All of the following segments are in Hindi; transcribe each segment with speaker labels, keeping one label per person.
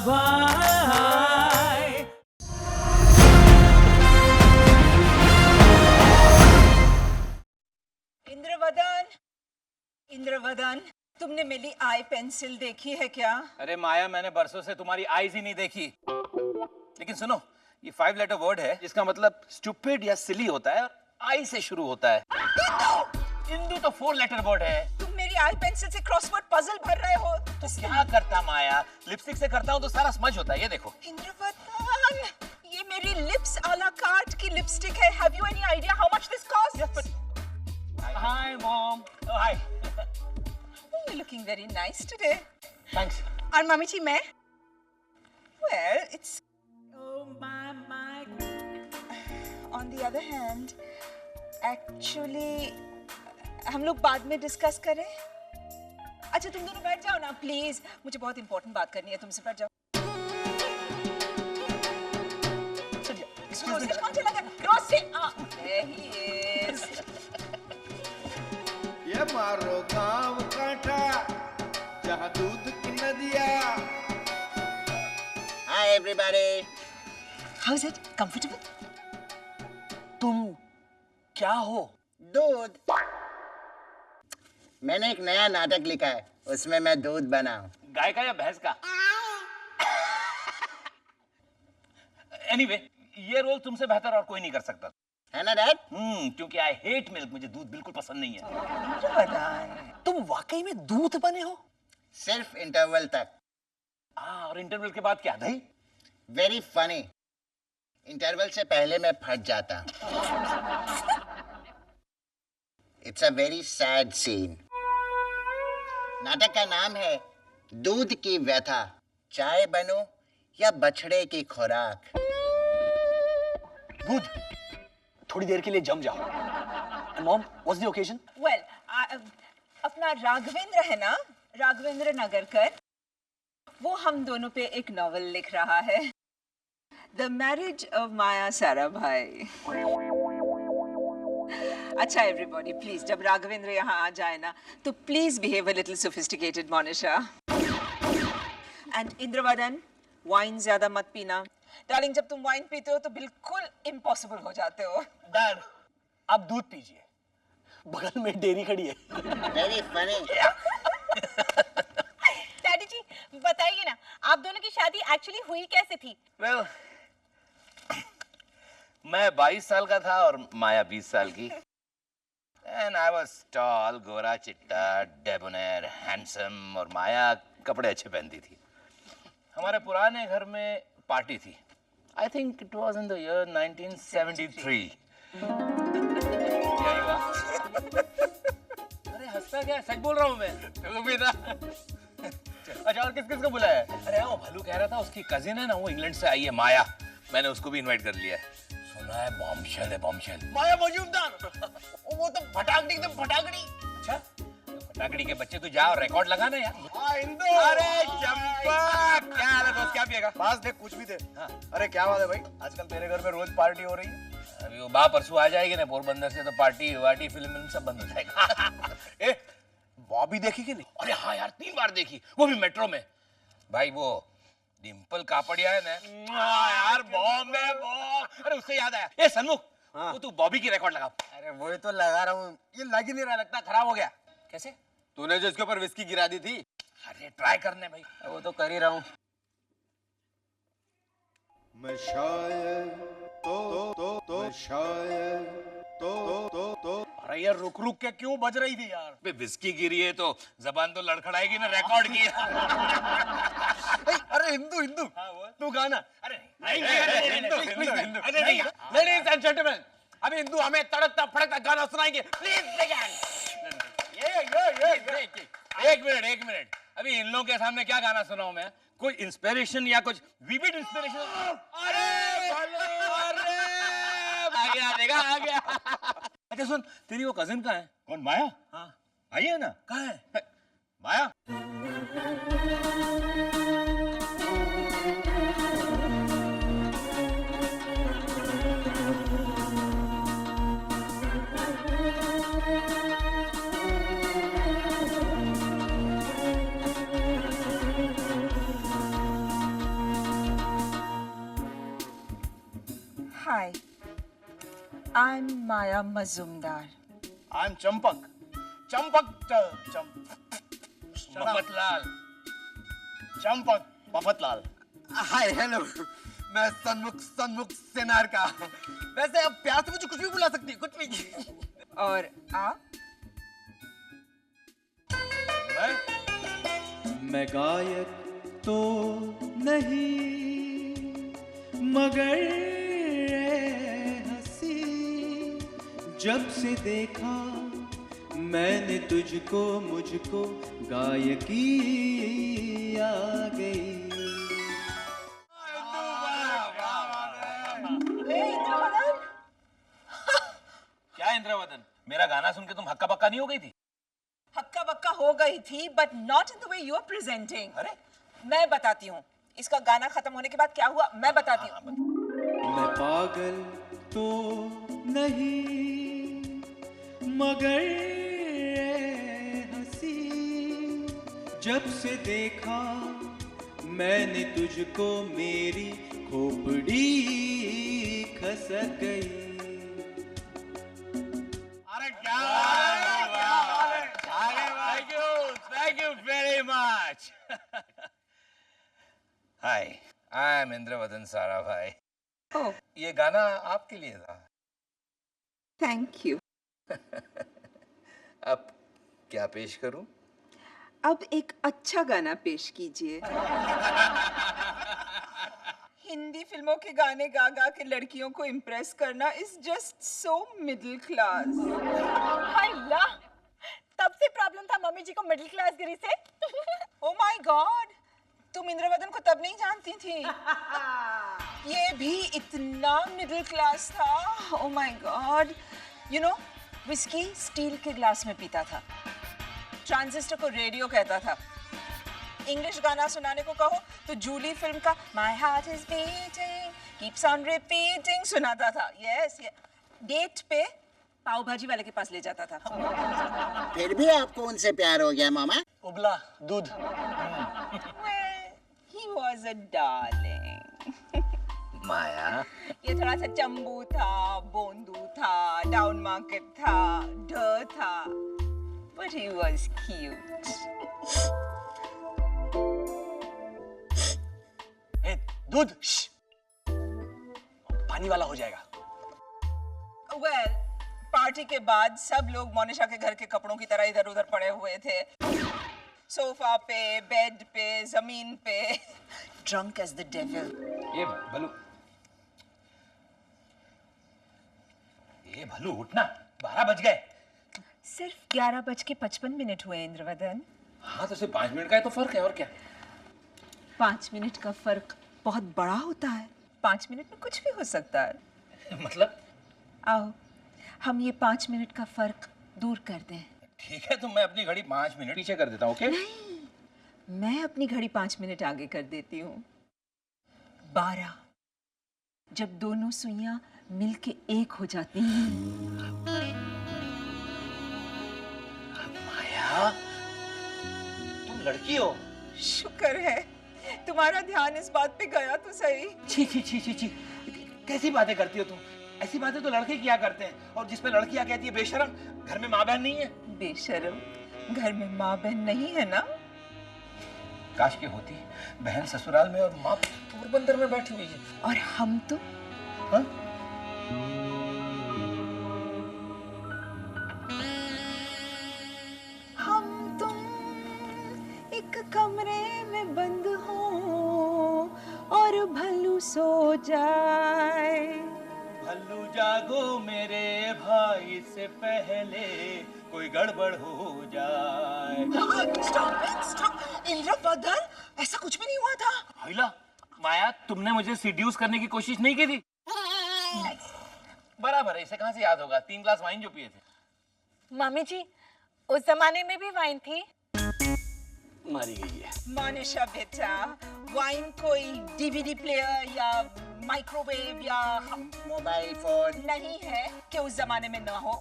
Speaker 1: भाई।
Speaker 2: इंद्रवदन, इंद्रवदन, तुमने मेरी आई पेंसिल देखी है क्या?
Speaker 3: अरे माया, मैंने बरसों से तुम्हारी आईज ही नहीं देखी। लेकिन सुनो, ये 5 लेटर वर्ड है जिसका मतलब स्टूपिड या सिली होता है और आई से शुरू होता है। इंदु तो 4 लेटर वर्ड है।
Speaker 2: तुम मेरी आई पेंसिल से क्रॉसवर्ड पजल भर रहे हो।
Speaker 3: तो क्या करता माया, लिपस्टिक से करता हूँ तो सारा समझ होता है। ये देखो।
Speaker 2: इंद्रवदन, ये मेरी लिप्स आ ला कार्ट की लिपस्टिक है। Have you any idea how much this costs?
Speaker 3: Yes, but... Hi, mom. Oh, hi.
Speaker 2: You're looking very nice today.
Speaker 3: Thanks.
Speaker 2: और मम्मी जी मैं? Well, it's...
Speaker 1: Oh my.
Speaker 2: On the other hand, actually, हम लोग बाद में डिस्कस करें? अच्छा तुम दोनों बैठ जाओ ना प्लीज, मुझे बहुत इंपॉर्टेंट बात करनी है तुमसे। बैठ जाओ। रोज कौन चला गया? रोज से there he is.
Speaker 4: ये मारो गांव कांठा जहाँ दूध की नदियाँ।
Speaker 5: Hi everybody.
Speaker 2: How is it? Comfortable?
Speaker 3: तुम क्या हो?
Speaker 5: दूध। मैंने एक नया नाटक लिखा है, उसमें मैं दूध बना हूँ।
Speaker 3: गाय का या भैंस का? Anyway, ये रोल तुमसे बेहतर और कोई नहीं कर सकता।
Speaker 5: है ना डैड?
Speaker 3: क्योंकि आई हेट मिल्क, मुझे दूध बिल्कुल पसंद नहीं है।
Speaker 1: तुम वाकई में दूध बने हो?
Speaker 5: सिर्फ इंटरवल तक।
Speaker 3: और इंटरवल के बाद क्या? दही?
Speaker 5: Very funny. इंटरवल से पहले मैं फट जाता हूँ। It's a very sad scene. नाटक का नाम है दूध की व्यथा, चाय बनूं या बछड़े की खुराक।
Speaker 1: दूध थोड़ी देर के लिए जम जाओ। And mom, what's the occasion?
Speaker 2: Well, अपना राघवेंद्र है ना, राघवेंद्र नगरकर, वो हम दोनों पे एक नॉवेल लिख रहा है, The Marriage of Maya Sarabhai. अच्छा everybody, please, जब राघवेंद्र यहाँ आ जाए ना, तो please behave a little sophisticated, Monisha. And Indravadan, wine ज्यादा मत पीना। डार्लिंग, जब तुम वाइन पीते हो तो बिल्कुल इम्पॉसिबल हो जाते हो।
Speaker 3: डैड, आप दूध पीजिए।
Speaker 1: बगल में डेयरी खड़ी है।
Speaker 5: Very funny.
Speaker 6: डैडी जी बताइए ना, आप दोनों की शादी एक्चुअली हुई कैसे थी?
Speaker 3: Well, मैं 22 साल का था और माया 20 साल की। And I was tall, गोरा चिट्टा, डेबोनेर, हैंडसम, और माया कपड़े अच्छे पहनती थी। हमारे पुराने घर में पार्टी थी। I think it was in the year 1973. क्या हुआ? अरे हंसता क्या? सच बोल रहा हूँ मैं। तो भी ना। अच्छा, और किस-किस को बुलाया है? अरे वो भालू कह रहा था उसकी कजिन है ना, वो इंग्लैंड से आई है, माया। मैंने उसको भी इनवाइट कर लिया है। सुना है बॉम्बशेल है, बॉम्बशेल। माया मौजूददार। वो तो फटाकड़ी एकदम फटाकड़ी। अच्छा, तो फटाकड़ी के बच्चे तू जा और रिकॉर्ड लगाना यार।
Speaker 4: इंदु।
Speaker 3: अरे चंपा, क्या हाल है दोस्त? क्या पिएगा?
Speaker 4: पास देख, कुछ भी दे।
Speaker 3: हाँ।
Speaker 4: अरे क्या बात है भाई, आजकल तेरे घर में रोज पार्टी हो रही है।
Speaker 3: अभी वो बा परसों आ जाएगी ना पोरबंदर से, तो पार्टी वार्टी फिल्म सब बंद हो जाएगा।
Speaker 4: ए, बॉबी देखी कि नहीं?
Speaker 3: अरे हाँ यार, 3 बार देखी, वो भी मेट्रो में। भाई वो डिम्पल कापड़िया है ना, यार बॉम्ब है बॉम्ब। अरे उससे याद आया, ए सन्मुख,
Speaker 4: हाँ।
Speaker 3: वो तू बॉबी की रिकॉर्ड लगा।
Speaker 4: अरे वही तो लगा रहा हूँ, ये लग ही नहीं रहा, लगता खराब हो गया।
Speaker 3: कैसे?
Speaker 4: तूने जो इसके ऊपर विस्की गिरा दी थी।
Speaker 3: अरे ट्राई करने भाई।
Speaker 4: वो तो कर ही रहा हूँ। मैं शायर मैं शायर
Speaker 3: अरे यार रुक रुक के क्यों बज रही थी यार? बे विस्की गिरी है तो जबान तो लड़खड़ाएगी ना, रिकॉर्ड की।
Speaker 4: अरे हिंदू हिंदू, तू गाना।
Speaker 3: अरे
Speaker 4: लेडीज एंड जेंटलमैन, अभी हिंदू हमें तड़कता फड़कता गाना सुनाएंगे, प्लीज बिगिन।
Speaker 3: एक मिनट, अभी इन लोगों के सामने क्या गाना सुनाऊं मैं? कोई इंस्पिरेशन या कुछ विविड इंस्पिरेशन? अरे आ गया। अच्छा सुन, तेरी वो कजिन कहाँ है?
Speaker 4: कौन, माया?
Speaker 3: हाँ,
Speaker 4: आई है ना?
Speaker 3: कहाँ है?
Speaker 4: माया?
Speaker 2: Hi, I'm Maya Mazumdar.
Speaker 1: I'm Champak.
Speaker 3: Mafatlal.
Speaker 1: Champak Mafatlal.
Speaker 4: Hi hello, मैं सन्मुख सेनार का। वैसे अब प्यार से मुझे कुछ भी बुला सकती है, कुछ भी।
Speaker 2: और आप?
Speaker 7: मैं गायक तो नहीं मगर ए हंसी, जब से देखा मैंने तुझको मुझको गायकी आ गई।
Speaker 3: क्या इंद्रवदन, मेरा गाना सुन के तुम हक्का बक्का नहीं हो गई थी?
Speaker 2: हक्का बक्का हो गई थी, but not in the way you are presenting.
Speaker 3: अरे
Speaker 2: मैं बताती हूँ इसका गाना खत्म होने के बाद क्या हुआ, मैं बताती हूँ।
Speaker 7: मैं पागल तो नहीं मगर ए हंसी, जब से देखा मैंने तुझको मेरी खोपड़ी खसक गई।
Speaker 4: अरे क्या बात है,
Speaker 3: Thank you very much. Hi, I am Indravadan Sarabhai.
Speaker 2: Oh,
Speaker 3: ये गाना आपके लिए था।
Speaker 2: thank you.
Speaker 3: अब क्या पेश करूं?
Speaker 2: अब एक अच्छा गाना पेश कीजिए। हिंदी फिल्मों के गाने गा गा के लड़कियों को इम्प्रेस करना is just so middle class.
Speaker 6: Allah, तब से प्रॉब्लम था मम्मी जी को मिडिल क्लास गिरी से।
Speaker 2: ओ माय गॉड, तुम इंद्रवदन को तब नहीं जानती थी। ये भी इतना मिडिल क्लास था। Oh my God, you know whisky steel के ग्लास में पीता था, ट्रांजिस्टर को रेडियो कहता था, इंग्लिश गाना सुनाने को कहो तो जूली फिल्म का My heart is beating keeps on repeating सुनाता था। यस, डेट पे पाव भाजी वाले के पास ले जाता था।
Speaker 5: फिर भी आपको उनसे प्यार हो गया मामा?
Speaker 1: उबला दूध।
Speaker 2: Well, he was a darling.
Speaker 3: माया,
Speaker 2: ये थोड़ा सा चंबू था, बोंदू था, डाउन मार्केट था, ढ था, but he was cute.
Speaker 1: ए, दूध। पानी वाला हो जाएगा।
Speaker 2: Well, पार्टी के बाद सब लोग मोनिशा के घर के कपड़ों की तरह इधर उधर पड़े हुए थे, सोफा पे, बेड पे, जमीन पे, drunk as the devil.
Speaker 3: ये भलू उठना, 12 बज गए।
Speaker 2: सिर्फ 11:55 हुए इंद्रवदन।
Speaker 3: हाँ तो सिर्फ 5 मिनट का ही तो फर्क है, और क्या।
Speaker 2: 5 मिनट का फर्क बहुत बड़ा होता है। 5 मिनट में कुछ भी हो सकता है।
Speaker 3: मतलब?
Speaker 2: आओ हम ये 5 मिनट का फर्क दूर कर दें।
Speaker 3: ठीक है, तो मैं अपनी घड़ी 5 मिनट पीछे कर देता हूँ, ओके?
Speaker 2: नहीं, मैं अपनी घड़ी 5 मिनट आगे कर देती हूँ। 12, जब दोनों सुइयां मिलके एक हो जाती हैं।
Speaker 3: माया, तुम लड़की हो।
Speaker 2: शुक्र है तुम्हारा ध्यान इस बात पे गया तो सही।
Speaker 3: छी छी छी छी छी, कैसी बातें करती हो तुम? ऐसी बातें तो लड़के किया करते हैं, और जिसपे लड़कियां कहती है बेशरम, घर में माँ बहन नहीं है।
Speaker 2: बेशरम, घर में माँ बहन नहीं है ना?
Speaker 3: काश के होती, बहन ससुराल में और माँ पोरबंदर में बैठी हुई है।
Speaker 2: और हम तो
Speaker 3: हाँ?
Speaker 2: हम तुम एक कमरे में बंद हो और भलू सो जाए।
Speaker 3: भल्लू जागो मेरे भाई से पहले कोई गड़बड़ हो जाए।
Speaker 2: इंद्रवदन, ऐसा कुछ भी नहीं हुआ था।
Speaker 3: हाइला, माया, तुमने मुझे सीड्यूस करने की कोशिश नहीं की थी? बराबर है, इसे कहाँ से याद होगा? 3 ग्लास वाइन जो पिए थे।
Speaker 6: मम्मी जी, उस जमाने में भी वाइन थी।
Speaker 1: मारी गई है।
Speaker 2: मोनिशा बेटा, वाइन कोई डीवीडी प्लेयर या माइक्रोवेव या
Speaker 5: मोबाइल फोन
Speaker 2: नहीं है कि उस जमाने में ना हो।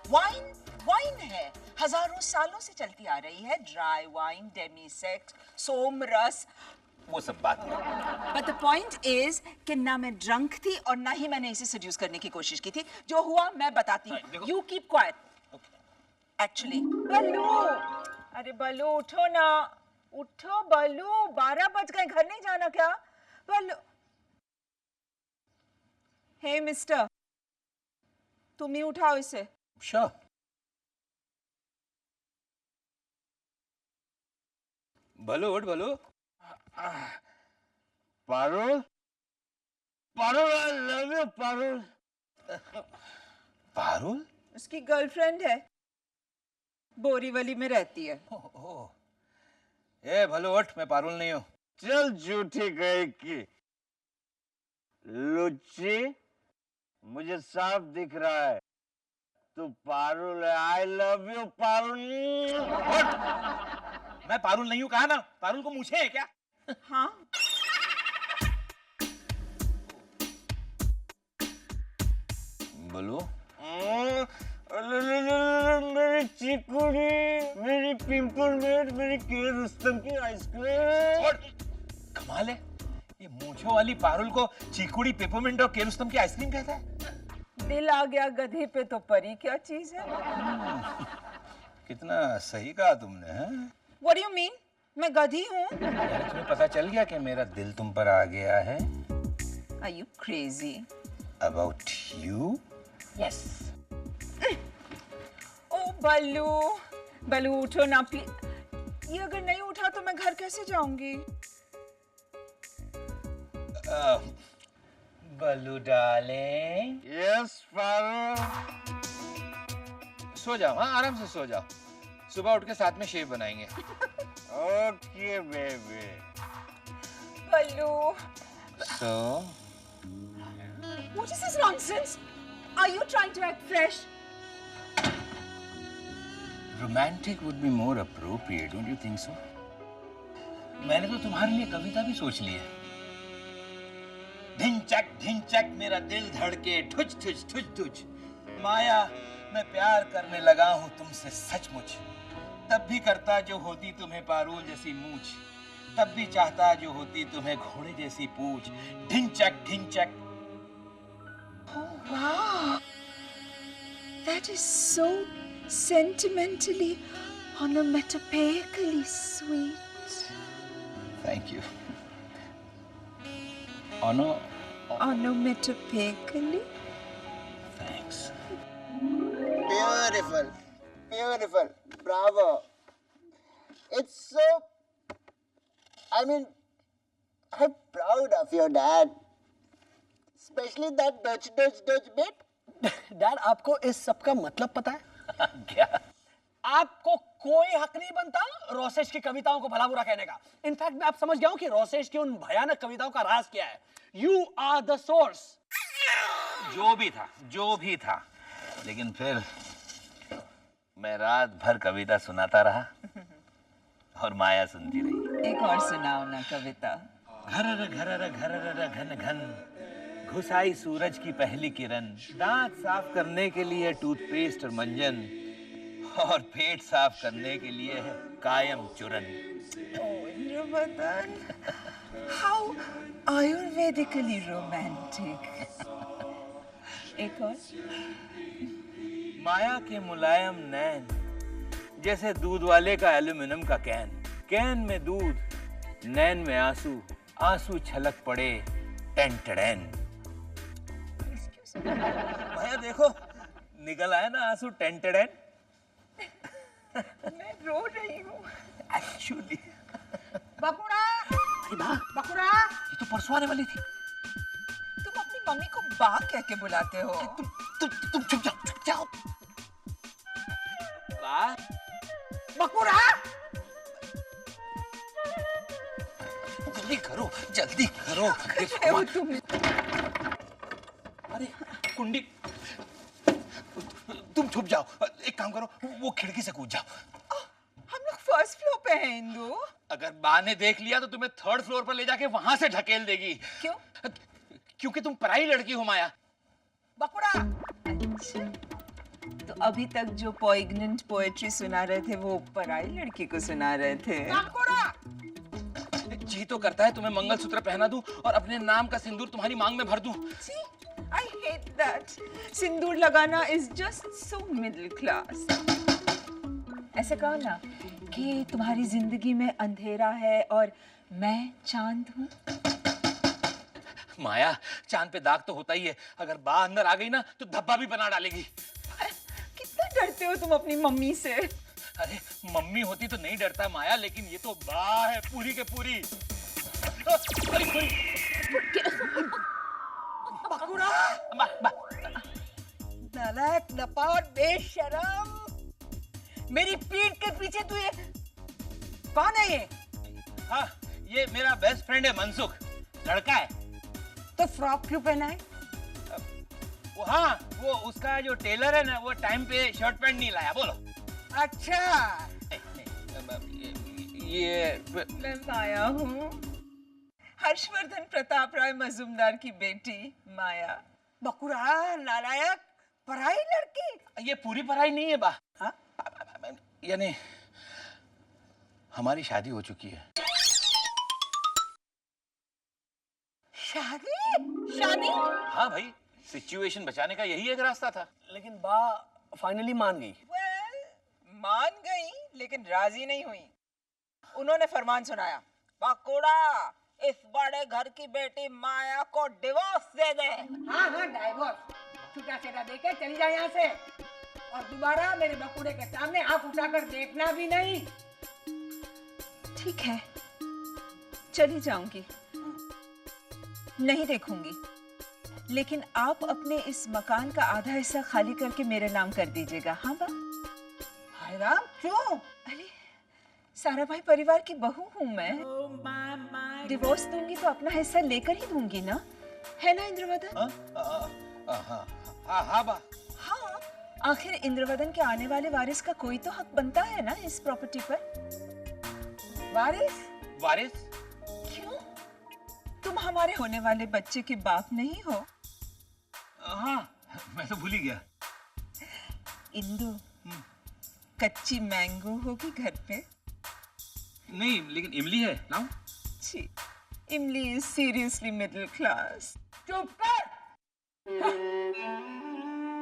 Speaker 2: वाइन वाइन है, हजारों सालों से चलती आ रही है। ड्राई वाइन, डेमी सेक्स, सोम रस,
Speaker 3: वो सब बात है।
Speaker 2: But the point is कि ना मैं drunk थी और ना ही मैंने इसे seduce करने की कोशिश की थी। जो हुआ मैं बताती हूँ। You keep quiet. Actually, बल्लू, अरे बल्लू उठो ना, उठो बल्लू, 12 बज गए, घर नहीं जाना क्या? बल्लू, हे मिस्टर, तुम ही उठाओ इसे।
Speaker 3: Sure. भलो उठ भलो।
Speaker 4: Parul, Parul, I love you, Parul.
Speaker 3: Parul?
Speaker 2: उसकी गर्लफ्रेंड है, बोरीवली में रहती है।
Speaker 3: ए भलो उठ, मैं पारुल नहीं हूँ।
Speaker 4: चल झूठी कही की लुच्ची, मुझे साफ दिख रहा है तू पारुल है। I love you Parul.
Speaker 3: मैं पारुल नहीं हूँ, कहा ना? पारुल को मूछें है क्या?
Speaker 2: हाँ,
Speaker 3: बोलो।
Speaker 4: मेरी चिकुड़ी, मेरी पिंपलमेट, मेरी के रुस्तम की आइसक्रीम।
Speaker 3: कमाल है, ये मूंछों वाली पारुल को चीकुड़ी, पेपरमिंट और केरुस्तम की आइसक्रीम कहता है।
Speaker 2: दिल आ गया गधे पे तो परी क्या चीज है?
Speaker 3: कितना सही कहा तुमने, हैं?
Speaker 2: What do you mean? मैं गधी हूँ?
Speaker 3: यार तुम्हें पता चल गया कि मेरा दिल तुम पर आ गया है?
Speaker 2: Are you crazy?
Speaker 3: About you?
Speaker 2: Yes. ओ बल्लू, बल्लू उठो ना प्लीज। ये अगर नहीं उठा तो मैं घर कैसे जाऊंगी?
Speaker 3: बल्लू डार्लिंग,
Speaker 4: यस पारुल।
Speaker 3: सो जाओ, हाँ आराम से सो जाओ। सुबह उठ के साथ में शेव बनाएंगे।
Speaker 4: Okay baby.
Speaker 2: Ballu,
Speaker 3: So,
Speaker 2: what is this nonsense? Are you trying to act fresh?
Speaker 3: romantic would be more appropriate, don't you think so? मैंने तो तुम्हारे लिए कविता भी सोच ली है। ढिंचक मेरा दिल धड़के, ठुच ठुच ठुच ठुच। माया, मैं प्यार करने लगा हूँ तुमसे सचमुच। तब भी करता जो होती तुम्हें पारुल जैसी मूछ, तब भी चाहता जो होती तुम्हें घोड़े जैसी पूछ। ढिंचक।
Speaker 2: Wow, that is so sentimentally, onomatopoeically sweet.
Speaker 3: Thank you.
Speaker 2: Onomatopoeically?
Speaker 3: Thanks.
Speaker 5: Beautiful, beautiful, bravo. It's so, I mean, I'm proud of your dad. Especially that Dutch bit.
Speaker 1: Dad, आपको इस सब का मतलब पता है?
Speaker 3: क्या?
Speaker 1: आपको कोई हक नहीं बनता रोसेश की कविताओं को भला बुरा कहने का। इनफैक्ट मैं आप समझ गया हूं कि रोसेश की उन भयानक कविताओं का राज क्या है। You are the source.
Speaker 3: जो भी था, लेकिन फिर मैं रात भर कविता सुनाता रहा और माया सुनती रही।
Speaker 2: एक और सुनाओ ना कविता।
Speaker 3: घर घन घन घुसाई सूरज की पहली किरण, दांत साफ करने के लिए टूथपेस्ट और मंजन, और पेट साफ करने के लिए है कायम चूरन।
Speaker 2: Indravadan, how ayurvedically romantic. एक और।
Speaker 3: माया के मुलायम नैन जैसे दूध वाले का एल्यूमिनियम का कैन में दूध, नैन में आंसू छलक पड़े टेंटड़ैन। माया देखो, निकल आया ना आंसू टेंटड़ैन।
Speaker 2: मैं रो रही हूँ।
Speaker 3: एक्चुअली
Speaker 2: बकुड़ा, बकुड़ा,
Speaker 3: ये तो परसों आने वाली थी।
Speaker 2: तुम अपनी मम्मी को बा कह के बुलाते हो।
Speaker 3: तुम चुप जाओ। बा,
Speaker 2: बकुड़ा,
Speaker 3: जल्दी करो।
Speaker 2: हो तुम।
Speaker 3: अरे कुंडी, तुम छुप जाओ। एक काम करो, वो खिड़की से कूद जाओ।
Speaker 2: हम लोग फर्स्ट फ्लोर पे हैं इंदु।
Speaker 3: अगर बा ने देख लिया तो तुम्हें थर्ड फ्लोर पर ले जाके वहां से ढकेल देगी।
Speaker 2: क्यों?
Speaker 3: क्योंकि तुम पराई लड़की हो माया।
Speaker 2: बकुड़ा। अच्छा, तो अभी तक जो पोइग्नेंट पोएट्री सुना रहे थे वो पराई लड़की को सुना रहे थे।
Speaker 3: जी ही तो करता है तुम्हें मंगलसूत्र पहना दूं और अपने नाम का सिंदूर तुम्हारी मांग में भर दूं।
Speaker 2: See, I hate that. सिंदूर लगाना is just so middle class. ऐसे कहो ना कि तुम्हारी जिंदगी में अंधेरा है और मैं चांद हूँ।
Speaker 3: माया, चांद पे दाग तो होता ही है, अगर बा अंदर आ गई ना तो धब्बा भी बना डालेगी।
Speaker 2: कितना डरते हो तुम अपनी मम्मी से?
Speaker 3: अरे मम्मी होती तो नहीं डरता माया, लेकिन ये तो बा है पूरी के पूरी।
Speaker 1: बकुड़ा, नालायक, नपावट, बेशरम, मेरी पीठ के पीछे तू ये कौन है ये?
Speaker 3: हाँ, ये मेरा बेस्ट फ्रेंड है मनसुख, लड़का है।
Speaker 1: तो फ्रॉक क्यों पहना है?
Speaker 3: हाँ, वो उसका जो टेलर है ना, वो टाइम पे शर्ट पैंट नहीं लाया। बोलो।
Speaker 1: अच्छा,
Speaker 3: ये
Speaker 2: मैं माया हूँ, हर्षवर्धन प्रताप राय मजूमदार की बेटी माया।
Speaker 1: बकुड़ा, नालायक, पराई लड़की।
Speaker 3: ये पूरी पढ़ाई नहीं है बा।
Speaker 1: हाँ?
Speaker 3: यानी हमारी शादी हो चुकी है।
Speaker 1: शादी? शादी?
Speaker 3: हाँ भाई, सिचुएशन बचाने का यही एक रास्ता था।
Speaker 1: लेकिन बा फाइनली मान गई।
Speaker 2: Well, मान गई लेकिन राजी नहीं हुई। उन्होंने फरमान सुनाया, बकुड़ा, इस बड़े घर की बेटी माया को डिवोर्स दे दे।
Speaker 8: हाँ हाँ, डाइवोर्स छूटा छेटा देके चली जाए यहाँ से, और दोबारा मेरे बकुड़े के सामने आंख उठाकर देखना भी नहीं।
Speaker 2: ठीक है, चली जाऊंगी, नहीं देखूंगी, लेकिन आप अपने इस मकान का आधा हिस्सा खाली करके मेरे नाम कर दीजिएगा। हाँ बा?
Speaker 8: हाय राम, क्यों?
Speaker 2: अरे सारा भाई परिवार की बहू हूँ मैं, डिवोर्स दूंगी तो अपना हिस्सा लेकर ही दूंगी ना, है ना इंद्रवदन?
Speaker 3: हाँ बा।
Speaker 2: हाँ, आखिर इंद्रवदन के आने वाले वारिस का कोई तो हक बनता है ना इस प्रॉपर्टी पर।
Speaker 8: वारिस?
Speaker 3: वारिस?
Speaker 2: क्यों? तुम हमारे होने वाले बच्चे के बाप नहीं हो?
Speaker 3: हाँ, मैं तो भूल ही गया।
Speaker 2: इंदु, कच्ची मैंगो होगी घर पे?
Speaker 3: नहीं, लेकिन इमली है, लाऊं?
Speaker 2: छी, इमली इज सीरियसली मिडिल क्लास।
Speaker 8: चुप कर।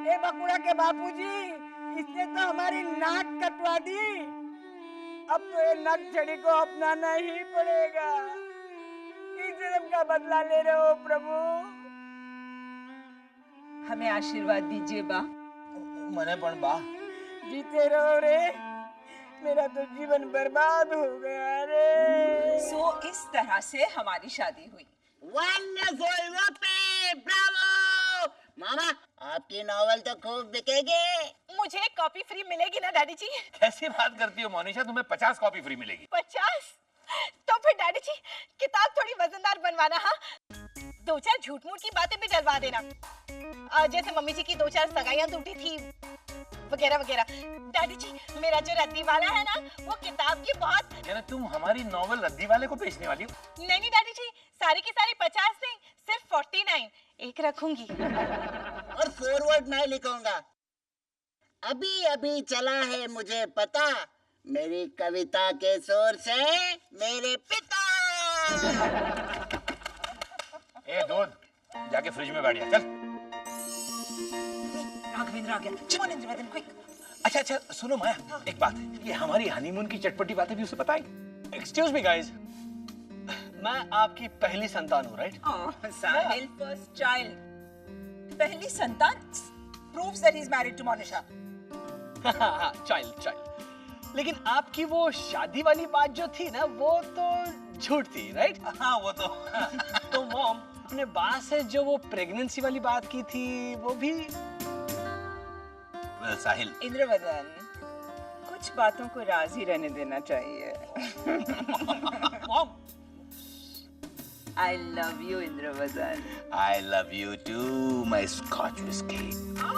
Speaker 8: ए बकुड़ा के बापूजी, इसने तो हमारी नाक कटवा दी। अब तो ये नक छड़ी को अपनाना ही पड़ेगा। इस जन्म का बदला ले रहे हो प्रभु।
Speaker 2: हमें आशीर्वाद दीजिए बा।
Speaker 3: मने पण बा।
Speaker 8: जीते रहो रे, मेरा तो जीवन बर्बाद हो गया रे।
Speaker 2: सो इस तरह से हमारी शादी हुई।
Speaker 5: Wonderful, वुप्पी, Bravo! मामा, आपकी नॉवेल तो खूब बिकेगी।
Speaker 6: मुझे कॉपी फ्री मिलेगी ना डैडी जी?
Speaker 3: कैसी बात करती हो मोनिशा, तुम्हें 50 कॉपी फ्री मिलेगी।
Speaker 6: 50? तो फिर डैडी जी किताब थोड़ी वजनदार बनवाना। हाँ, 2-4 झूठ मूठ की बातें भी डलवा देना, जैसे मम्मी जी की 2-4 सगाइयां टूटी थी वगैरह वगैरह। डैडी जी, मेरा जो रद्दी वाला है ना, वो किताब की बहुत।
Speaker 3: यानी तुम हमारी नॉवेल रद्दी वाले को बेचने वाली हो?
Speaker 6: नहीं नहीं डैडी जी, सारी की सारी 50 नहीं, सिर्फ 49 एक रखूंगी।
Speaker 5: और फॉरवर्ड मैं लिखूंगा। अभी अभी चला है मुझे पता, मेरी कविता के सोर्स है मेरे पिता।
Speaker 3: ए दूध, जाके फ्रिज में बैठ जा, चल।
Speaker 2: राघवेंद्र आ गया। Come on, Indravadan, quick.
Speaker 3: अच्छा, सुनो माया, एक बात, ये हमारी हनीमून की चटपटी बातें भी उसे बताई।
Speaker 1: एक्सक्यूज मी गाइस, मैं आपकी पहली संतान हूँ, right?
Speaker 2: Oh, Sahil, first child. पहली संतान proves that he's married to Monisha.
Speaker 1: Child. लेकिन आपकी वो शादी वाली बात जो थी ना, वो तो झूठ थी, राइट?
Speaker 3: हाँ, वो तो।
Speaker 1: तो मॉम, अपने बा से जो वो प्रेगनेंसी वाली बात की थी, वो भी।
Speaker 3: साहिल,
Speaker 2: इंद्रवदन, कुछ बातों को राजी रहने देना चाहिए।
Speaker 1: Mom,
Speaker 2: I love you, Indravadan.
Speaker 3: I love you too, my Scotch whiskey.
Speaker 2: Ah,